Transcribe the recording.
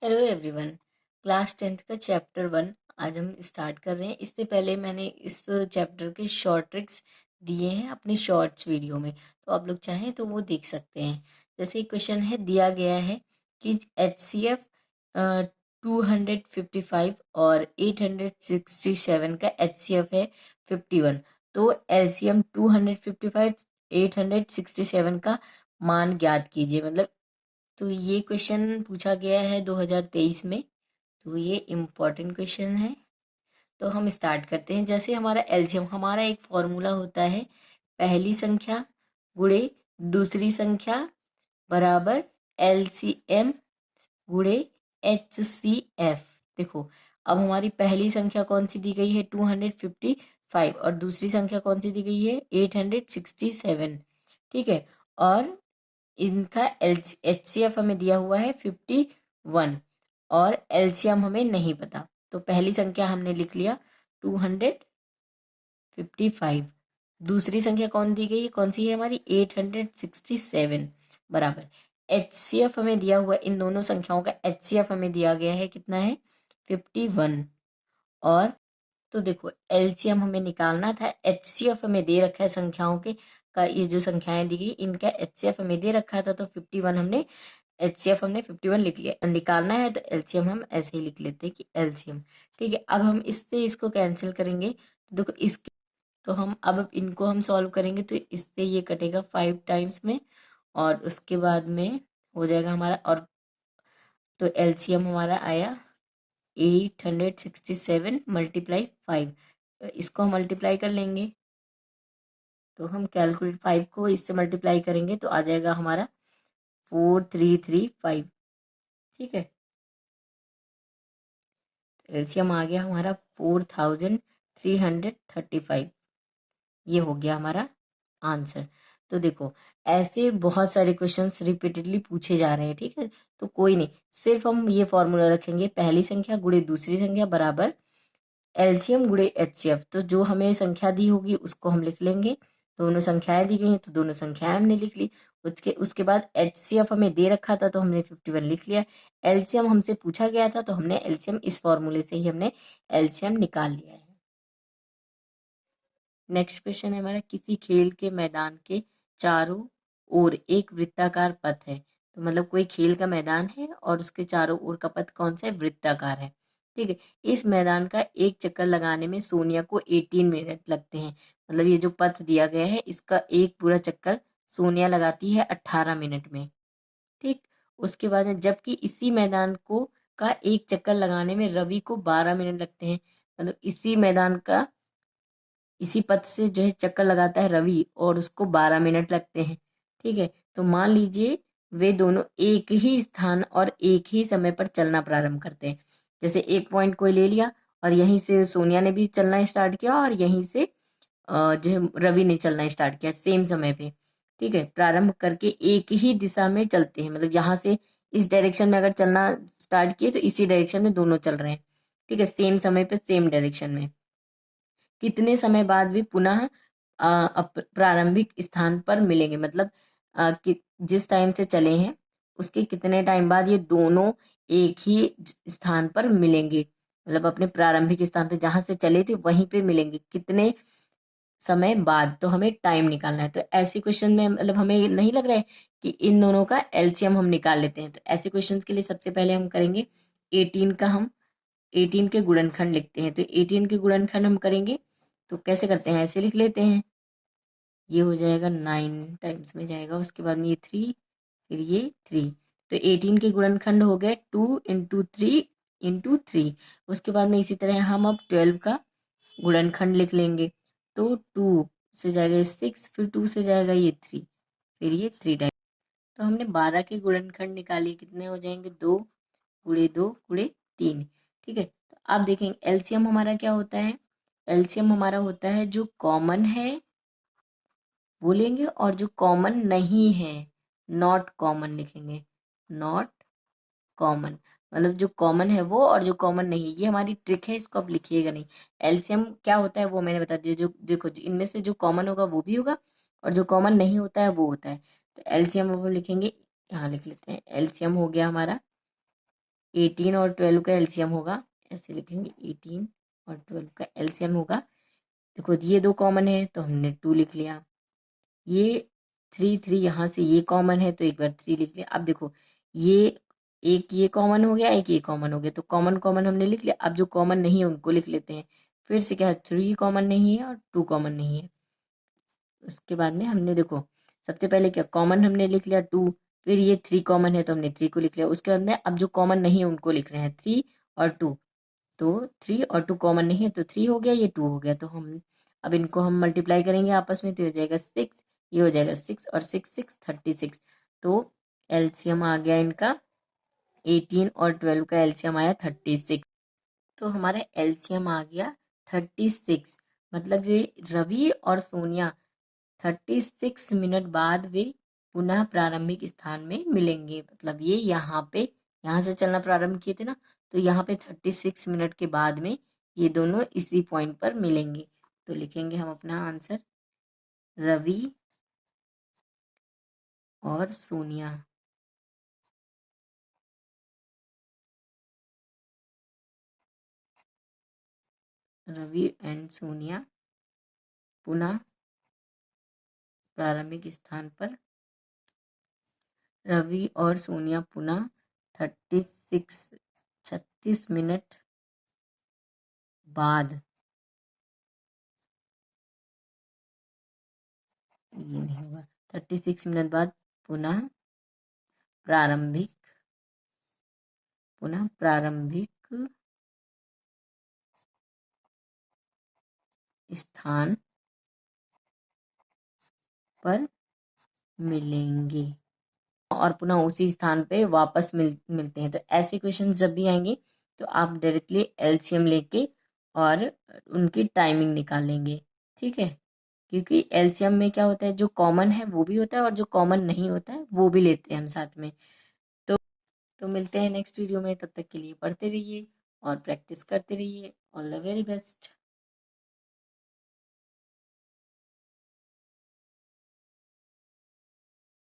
Hello everyone. Class 10th का chapter 1 आज हम स्टार्ट कर रहे हैं। इससे पहले मैंने इस चैप्टर के शॉर्ट ट्रिक्स दिए हैं अपनी शॉर्ट्स वीडियो में, तो आप लोग चाहें तो वो देख सकते हैं। जैसे क्वेश्चन है, दिया गया है कि HCF 255 और 867 का HCF है 51। तो LCM 255 867 का मान ज्ञात कीजिए। मतलब तो ये क्वेश्चन पूछा गया है 2023 में, तो ये इम्पोर्टेंट क्वेश्चन है। तो हम स्टार्ट करते हैं। जैसे हमारा एलसीएम, हमारा एक फॉर्मूला होता है, पहली संख्या गुणे दूसरी संख्या बराबर एलसीएम गुणे HCF। देखो, अब हमारी पहली संख्या कौन सी दी गई है 255 और दूसरी संख्या कौन सी दी गई है 867। ठीक है, और इनका HCF हमें दिया हुआ है 51 और LCM हमें नहीं पता। तो पहली संख्या हमने लिख लिया 255, दूसरी संख्या कौन दी गई है, कौन सी है हमारी 867 बराबर HCF हमें दिया हुआ है। इन दोनों संख्याओं का HCF हमें दिया गया है, कितना है 51। और तो देखो, एलसीएम हमें निकालना था, HCF हमें दे रखा है संख्याओं के का, ये जो संख्याएं दी गई इनका HCF हमें दे रखा था, तो 51 हमने HCF हमने 51 लिख लिया। निकालना है तो LCM हम ऐसे ही लिख लेते हैं कि LCM। ठीक है, अब हम इससे इसको कैंसिल करेंगे, तो देखो इसके, तो हम अब इनको हम सॉल्व करेंगे तो इससे ये कटेगा 5 टाइम्स में, और उसके बाद में हो जाएगा हमारा, और तो LCM हमारा आया 867 मल्टीप्लाई 5। इसको हम मल्टीप्लाई कर लेंगे, तो हम कैलकुलेट 5 को इससे मल्टीप्लाई करेंगे तो आ जाएगा हमारा 4335। ठीक है, तो एलसीएम आ गया हमारा 4335। ये हो गया हमारा आंसर। तो देखो, ऐसे बहुत सारे क्वेश्चंस रिपीटेडली पूछे जा रहे हैं। ठीक है, तो कोई नहीं, सिर्फ हम ये फॉर्मूला रखेंगे, पहली संख्या गुणे दूसरी संख्या बराबर एलसीएम गुणे HCF। तो जो हमें संख्या दी होगी उसको हम लिख लेंगे, दोनों संख्याएं दी गई हैं तो दोनों संख्याएं हमने लिख ली। उसके उसके बाद HCF हमें दे रखा था तो हमने 51 लिख लिया। एलसीएम हमसे पूछा गया था तो हमने एलसीएम इस फॉर्मूले से ही हमने एलसीएम निकाल लिया है। नेक्स्ट क्वेश्चन है हमारा, किसी खेल के मैदान के चारों ओर एक वृत्ताकार पथ है। तो मतलब कोई खेल का मैदान है और उसके चारों ओर का पथ कौन सा है, वृत्ताकार है। ठीक है, इस मैदान का एक चक्कर लगाने में सोनिया को 18 मिनट लगते हैं। मतलब ये जो पथ दिया गया है इसका एक पूरा चक्कर सोनिया लगाती है 18 मिनट में। ठीक, उसके बाद में जबकि इसी मैदान को का एक चक्कर लगाने में रवि को 12 मिनट लगते हैं। मतलब इसी मैदान का, इसी पथ से जो है चक्कर लगाता है रवि और उसको 12 मिनट लगते हैं। ठीक है, तो मान लीजिए वे दोनों एक ही स्थान और एक ही समय पर चलना प्रारंभ करते हैं। जैसे एक पॉइंट कोई ले लिया और यहीं से सोनिया ने भी चलना स्टार्ट किया और यहीं से जो है रवि ने चलना स्टार्ट किया सेम समय पे। ठीक है, प्रारंभ करके एक ही दिशा में चलते हैं। मतलब यहाँ से इस डायरेक्शन में अगर चलना स्टार्ट किए तो इसी डायरेक्शन में दोनों चल रहे हैं। ठीक है, सेम समय पे सेम डायरेक्शन में। कितने समय बाद वे पुनः प्रारंभिक स्थान पर मिलेंगे। मतलब कि जिस टाइम से चले हैं उसके कितने टाइम बाद ये दोनों एक ही स्थान पर मिलेंगे। मतलब अपने प्रारंभिक स्थान पे जहां से चले थे वहीं पे मिलेंगे, कितने समय बाद। तो हमें टाइम निकालना है। तो ऐसे क्वेश्चन में मतलब हमें नहीं लग रहा है कि इन दोनों का एलसीएम हम निकाल लेते हैं। तो ऐसे क्वेश्चंस के लिए सबसे पहले हम करेंगे 18 का, हम 18 के गुणनखंड लिखते हैं। तो 18 के गुणनखंड हम करेंगे तो कैसे करते हैं, ऐसे लिख लेते हैं। ये हो जाएगा 9 टाइम्स में जाएगा, उसके बाद में ये 3, फिर ये 3। तो 18 के गुणनखंड हो गए 2 × 3 × 3। उसके बाद में इसी तरह हम अब 12 का गुणनखंड लिख लेंगे। तो 2 से जाएगा 6, फिर 2 से जाएगा ये 3, फिर ये 3 टाइम। तो हमने 12 के गुणनखंड निकालिए, कितने हो जाएंगे 2 × 2 × 3। ठीक है, तो आप देखेंगे एलसीएम हमारा क्या होता है, एलसीएम हमारा होता है जो कॉमन है वो लेंगे और जो कॉमन नहीं है नॉट कॉमन लिखेंगे। नॉट कॉमन, मतलब जो कॉमन है वो और जो कॉमन नहीं, ये हमारी ट्रिक है, इसको आप लिखिएगा नहीं। एलसीएम क्या होता है वो मैंने बता दिया। जो देखो, इनमें से जो कॉमन होगा वो भी होगा और जो कॉमन नहीं होता है वो होता है। तो एलसीएम अब हम लिखेंगे, यहाँ लिख लेते हैं। एलसीएम हो गया हमारा 18 और 12 का एलसीएम होगा, ऐसे लिखेंगे 18 और 12 का एलसीएम होगा। देखो ये 2 कॉमन है तो हमने 2 लिख लिया, ये 3 यहाँ से ये कॉमन है तो एक बार 3 लिख लिया। अब देखो ये एक ये कॉमन हो गया, एक ये कॉमन हो गया, तो कॉमन कॉमन हमने लिख लिया। अब जो कॉमन नहीं है उनको लिख लेते हैं। फिर से क्या है, 3 कॉमन नहीं है और 2 कॉमन नहीं है। उसके बाद में हमने देखो सबसे पहले क्या कॉमन हमने लिख लिया 2, फिर ये 3 कॉमन है तो हमने 3 को लिख लिया। उसके बाद में अब जो कॉमन नहीं है उनको लिख रहे हैं 3 और 2, तो 3 और 2 कॉमन नहीं है तो 3 हो गया, ये 2 हो गया। तो हम अब इनको हम मल्टीप्लाई करेंगे आपस में तो हो जाएगा 6, ये हो जाएगा 6 और 6 6 36। तो एलसीएम आ गया इनका 18 और 12 का एलसीएम आया 36। तो हमारा एलसीएम आ गया 36। मतलब ये रवि और सोनिया 36 मिनट बाद वे पुनः प्रारंभिक स्थान में मिलेंगे। मतलब ये यहाँ से चलना प्रारंभ किए थे ना, तो यहाँ पे 36 मिनट के बाद में ये दोनों इसी पॉइंट पर मिलेंगे। तो लिखेंगे हम अपना आंसर, रवि और सोनिया रवि एंड सोनिया पुनः प्रारंभिक स्थान पर, रवि और सोनिया पुनः 36 मिनट बाद, ये नहीं होगा, 36 मिनट बाद पुनः प्रारंभिक स्थान पर मिलेंगे और पुनः उसी स्थान पे वापस मिलते हैं। तो ऐसे क्वेश्चन जब भी आएंगे तो आप डायरेक्टली एलसीएम लेके और उनकी टाइमिंग निकाल लेंगे, ठीक है। क्योंकि एलसीएम में क्या होता है, जो कॉमन है वो भी होता है और जो कॉमन नहीं होता है वो भी लेते हैं हम साथ में। तो मिलते हैं नेक्स्ट वीडियो में, तब तक के लिए पढ़ते रहिए और प्रैक्टिस करते रहिए। All the very best.